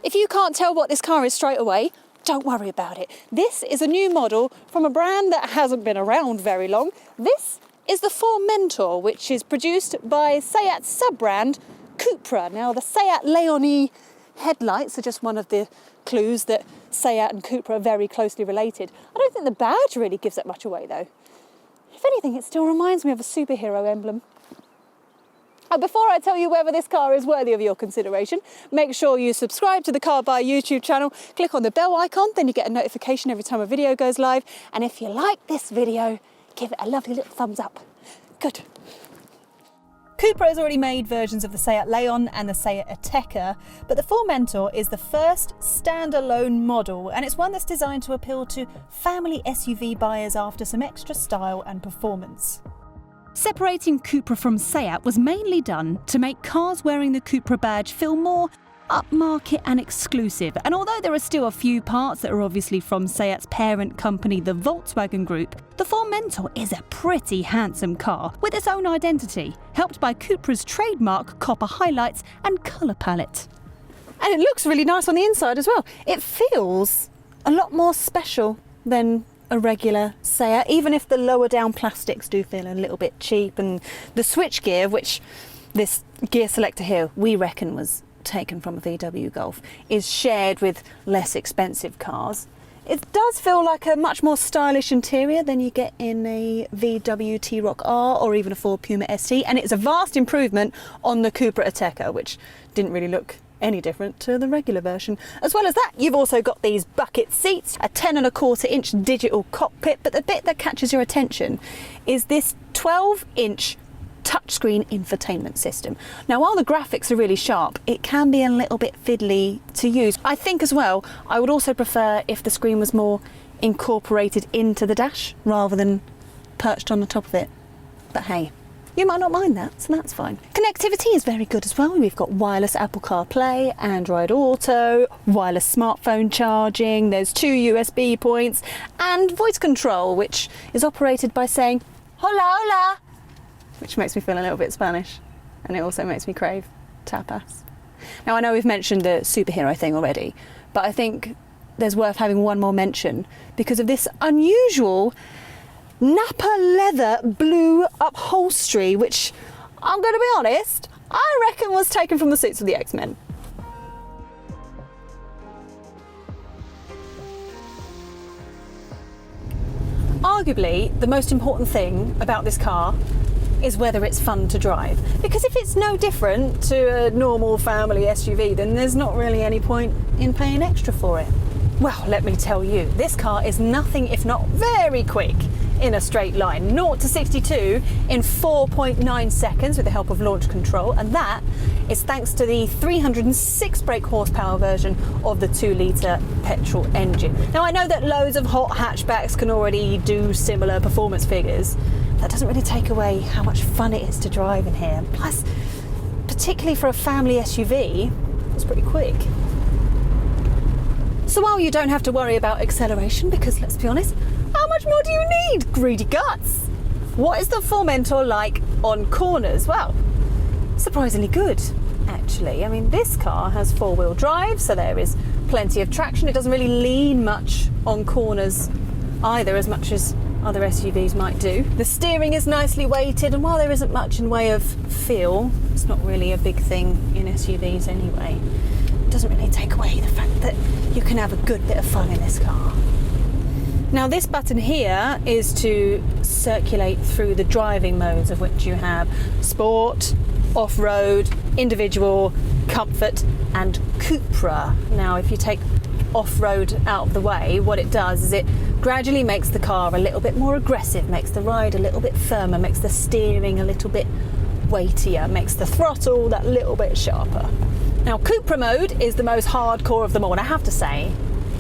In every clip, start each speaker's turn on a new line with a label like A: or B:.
A: if you can't tell what this car is straight away, don't worry about it. This is a new model from a brand that hasn't been around very long. This is the Formentor, which is produced by Seat's sub-brand Cupra. Now, the Seat Leon headlights are just one of the clues that Seat and Cupra are very closely related. I don't think the badge really gives that much away, though. If anything, it still reminds me of a superhero emblem. Before I tell you whether this car is worthy of your consideration, make sure you subscribe to the Carbuyer YouTube channel, click on the bell icon, then you get a notification every time a video goes live. And if you like this video, give it a lovely little thumbs up. Good. Cupra has already made versions of the Seat Leon and the Seat Ateca, but the Formentor is the first standalone model, and it's one that's designed to appeal to family SUV buyers after some extra style and performance. Separating Cupra from Seat was mainly done to make cars wearing the Cupra badge feel more upmarket and exclusive. And although there are still a few parts that are obviously from Seat's parent company, the Volkswagen Group, the Formentor is a pretty handsome car with its own identity, helped by Cupra's trademark copper highlights and colour palette. And it looks really nice on the inside as well. It feels a lot more special than a regular Seat, even if the lower down plastics do feel a little bit cheap, and the switchgear, which this gear selector here we reckon was taken from a VW Golf, is shared with less expensive cars. It does feel like a much more stylish interior than you get in a VW T-Roc R or even a Ford Puma ST, and it's a vast improvement on the Cupra Ateca, which didn't really look any different to the regular version. As well as that, you've also got these bucket seats, a 10.25-inch digital cockpit, but the bit that catches your attention is this 12-inch touchscreen infotainment system. Now, while the graphics are really sharp, it can be a little bit fiddly to use. I think as well, I would also prefer if the screen was more incorporated into the dash rather than perched on the top of it. But hey, you might not mind that, so that's fine. Connectivity is very good as well. We've got wireless Apple CarPlay, Android Auto, wireless smartphone charging, there's 2 USB points, and voice control, which is operated by saying, hola, hola, which makes me feel a little bit Spanish, and it also makes me crave tapas. Now, I know we've mentioned the superhero thing already, but I think there's worth having one more mention because of this unusual Napa leather blue upholstery, which, I'm going to be honest, I reckon was taken from the suits of the X-Men. Arguably, the most important thing about this car is whether it's fun to drive. Because if it's no different to a normal family SUV, then there's not really any point in paying extra for it. Well, let me tell you, this car is nothing if not very quick in a straight line. 0 to 62 in 4.9 seconds with the help of launch control, and that is thanks to the 306 brake horsepower version of the 2-litre petrol engine. Now, I know that loads of hot hatchbacks can already do similar performance figures. That doesn't really take away how much fun it is to drive in here. Plus, particularly for a family SUV, it's pretty quick. So while you don't have to worry about acceleration, because let's be honest, how much more do you need, greedy guts? What is the Formentor like on corners? Well, surprisingly good, actually. I mean, this car has 4-wheel drive, so there is plenty of traction. It doesn't really lean much on corners either, as much as other SUVs might do. The steering is nicely weighted, and while there isn't much in way of feel, it's not really a big thing in SUVs anyway, it doesn't really take away the fact that you can have a good bit of fun in this car. Now, this button here is to circulate through the driving modes, of which you have Sport, Off-Road, Individual, Comfort and Cupra. Now, if you take Off-Road out of the way, what it does is it gradually makes the car a little bit more aggressive, makes the ride a little bit firmer, makes the steering a little bit weightier, makes the throttle that little bit sharper. Now, Cupra mode is the most hardcore of them all, and I have to say,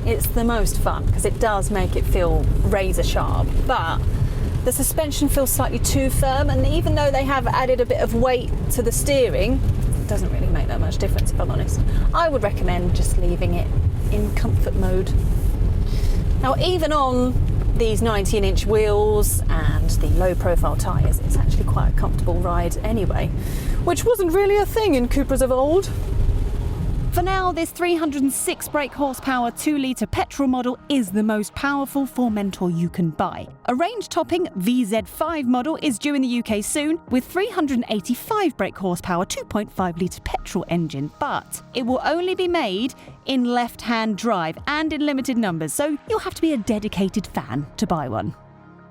A: it's the most fun because it does make it feel razor sharp, but the suspension feels slightly too firm, and even though they have added a bit of weight to the steering, it doesn't really make that much difference, if I'm honest. I would recommend just leaving it in comfort mode. Now, even on these 19-inch wheels and the low-profile tyres, it's actually quite a comfortable ride anyway, which wasn't really a thing in Cupras of old. For now, this 306 brake horsepower 2-litre petrol model is the most powerful Formentor you can buy. A range-topping VZ5 model is due in the UK soon, with 385 brake horsepower 2.5-litre petrol engine, but it will only be made in left-hand drive and in limited numbers, so you'll have to be a dedicated fan to buy one.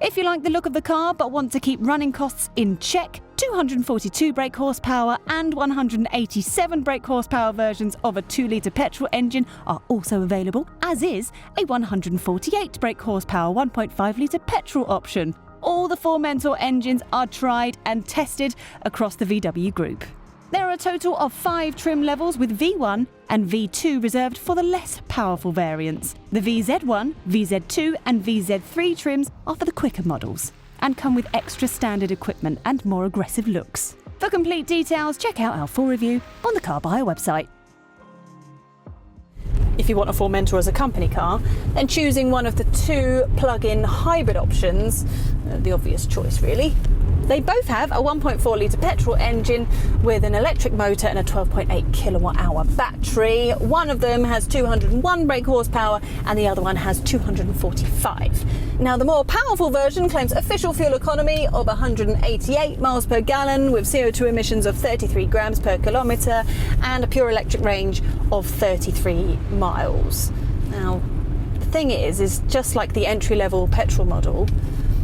A: If you like the look of the car but want to keep running costs in check, 242 brake horsepower and 187 brake horsepower versions of a 2-litre petrol engine are also available, as is a 148 brake horsepower 1.5-litre petrol option. All the Formentor engines are tried and tested across the VW group. There are a total of 5 trim levels, with V1 and V2 reserved for the less powerful variants. The VZ1, VZ2 and VZ3 trims are for the quicker models and come with extra standard equipment and more aggressive looks. For complete details, check out our full review on the Carbuyer website. If you want a Formentor as a company car, then choosing one of the 2 plug-in hybrid options, the obvious choice really. They both have a 1.4-litre petrol engine with an electric motor and a 12.8 kilowatt-hour battery. One of them has 201 brake horsepower and the other one has 245. Now, the more powerful version claims official fuel economy of 188 miles per gallon with CO2 emissions of 33 grams per kilometre and a pure electric range of 33 miles. Now, the thing is just like the entry-level petrol model,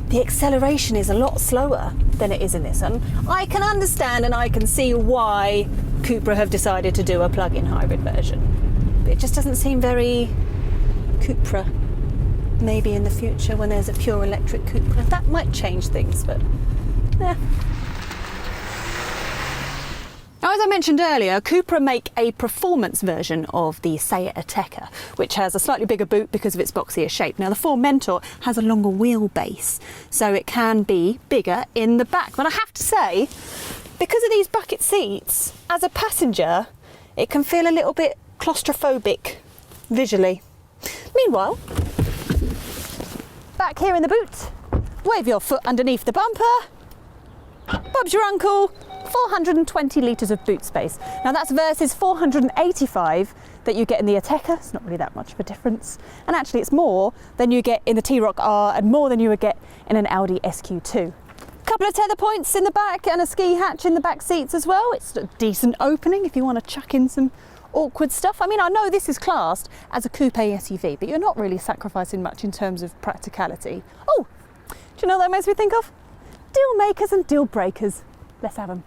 A: the acceleration is a lot slower than it is in this. And I can understand and I can see why Cupra have decided to do a plug-in hybrid version. But it just doesn't seem very Cupra. Maybe in the future when there's a pure electric Cupra, that might change things, but yeah. Now, as I mentioned earlier, Cupra make a performance version of the Leon and Ateca, which has a slightly bigger boot because of its boxier shape. Now, the Formentor has a longer wheelbase, so it can be bigger in the back. But I have to say, because of these bucket seats, as a passenger, it can feel a little bit claustrophobic visually. Meanwhile, back here in the boot, wave your foot underneath the bumper. Bob's your uncle. 420 litres of boot space. Now that's versus 485 that you get in the Ateca. It's not really that much of a difference. And actually it's more than you get in the T-Roc R and more than you would get in an Audi SQ2. Couple of tether points in the back and a ski hatch in the back seats as well. It's a decent opening if you want to chuck in some awkward stuff. I mean, I know this is classed as a coupe SUV, but you're not really sacrificing much in terms of practicality. Oh, do you know what that makes me think of? Dealmakers and deal breakers. Let's have them.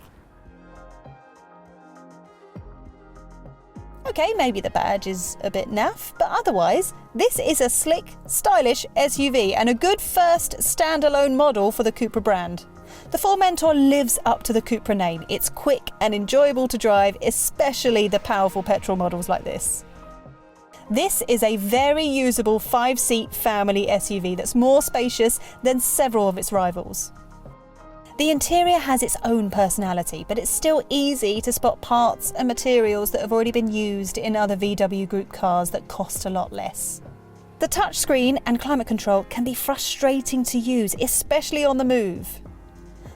A: Okay, maybe the badge is a bit naff, but otherwise, this is a slick, stylish SUV and a good first standalone model for the Cupra brand. The Formentor lives up to the Cupra name. It's quick and enjoyable to drive, especially the powerful petrol models like this. This is a very usable 5-seat family SUV that's more spacious than several of its rivals. The interior has its own personality, but it's still easy to spot parts and materials that have already been used in other VW Group cars that cost a lot less. The touchscreen and climate control can be frustrating to use, especially on the move.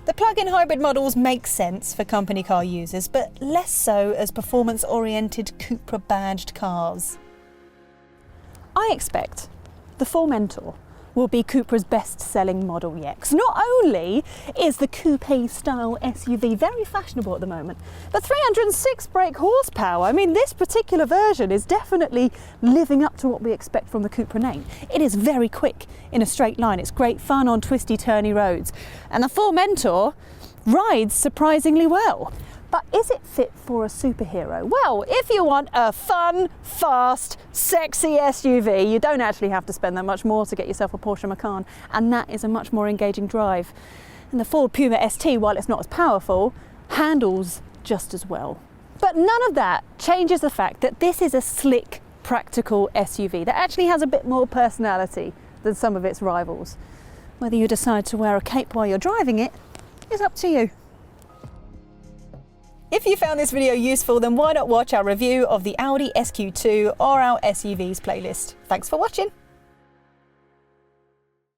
A: The plug-in hybrid models make sense for company car users, but less so as performance-oriented Cupra badged cars. I expect the Formentor will be Cupra's best-selling model yet. 'Cause not only is the coupe-style SUV very fashionable at the moment, but 306 brake horsepower. I mean, this particular version is definitely living up to what we expect from the Cupra name. It is very quick in a straight line. It's great fun on twisty, turny roads. And the Formentor rides surprisingly well. But is it fit for a superhero? Well, if you want a fun, fast, sexy SUV, you don't actually have to spend that much more to get yourself a Porsche Macan, and that is a much more engaging drive. And the Ford Puma ST, while it's not as powerful, handles just as well. But none of that changes the fact that this is a slick, practical SUV that actually has a bit more personality than some of its rivals. Whether you decide to wear a cape while you're driving it is up to you. If you found this video useful, then why not watch our review of the Audi SQ2 or our SUVs playlist. Thanks for watching.